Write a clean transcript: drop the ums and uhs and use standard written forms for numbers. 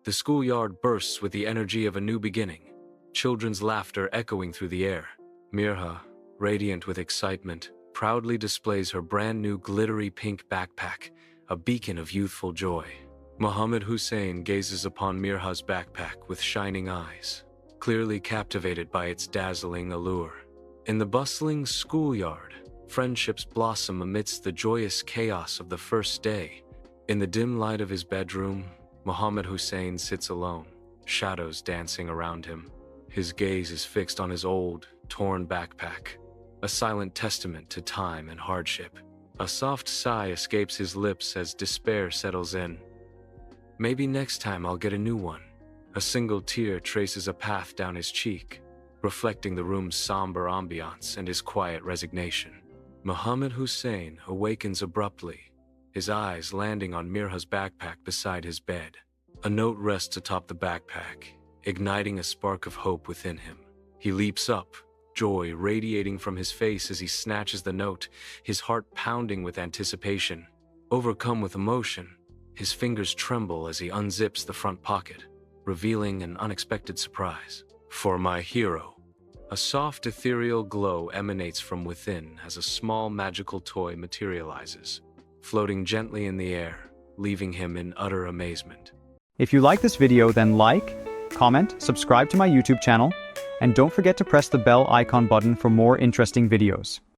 The schoolyard bursts with the energy of a new beginning, children's laughter echoing through the air. Mirha, radiant with excitement, proudly displays her brand new glittery pink backpack, a beacon of youthful joy. Mohammed Hussein gazes upon Mirha's backpack with shining eyes, clearly captivated by its dazzling allure. In the bustling schoolyard, friendships blossom amidst the joyous chaos of the first day. In the dim light of his bedroom, Mohammed Hussein sits alone, shadows dancing around him. His gaze is fixed on his old, torn backpack, a silent testament to time and hardship. A soft sigh escapes his lips as despair settles in. Maybe next time I'll get a new one. A single tear traces a path down his cheek, reflecting the room's somber ambiance and his quiet resignation. Mohammed Hussein awakens abruptly, his eyes landing on Mirha's backpack beside his bed. A note rests atop the backpack, igniting a spark of hope within him. He leaps up, joy radiating from his face as he snatches the note, his heart pounding with anticipation. Overcome with emotion, his fingers tremble as he unzips the front pocket, revealing an unexpected surprise. For my hero. A soft ethereal glow emanates from within as a small magical toy materializes, floating gently in the air, leaving him in utter amazement. If you like this video, then like, comment, subscribe to my YouTube channel, and don't forget to press the bell icon button for more interesting videos.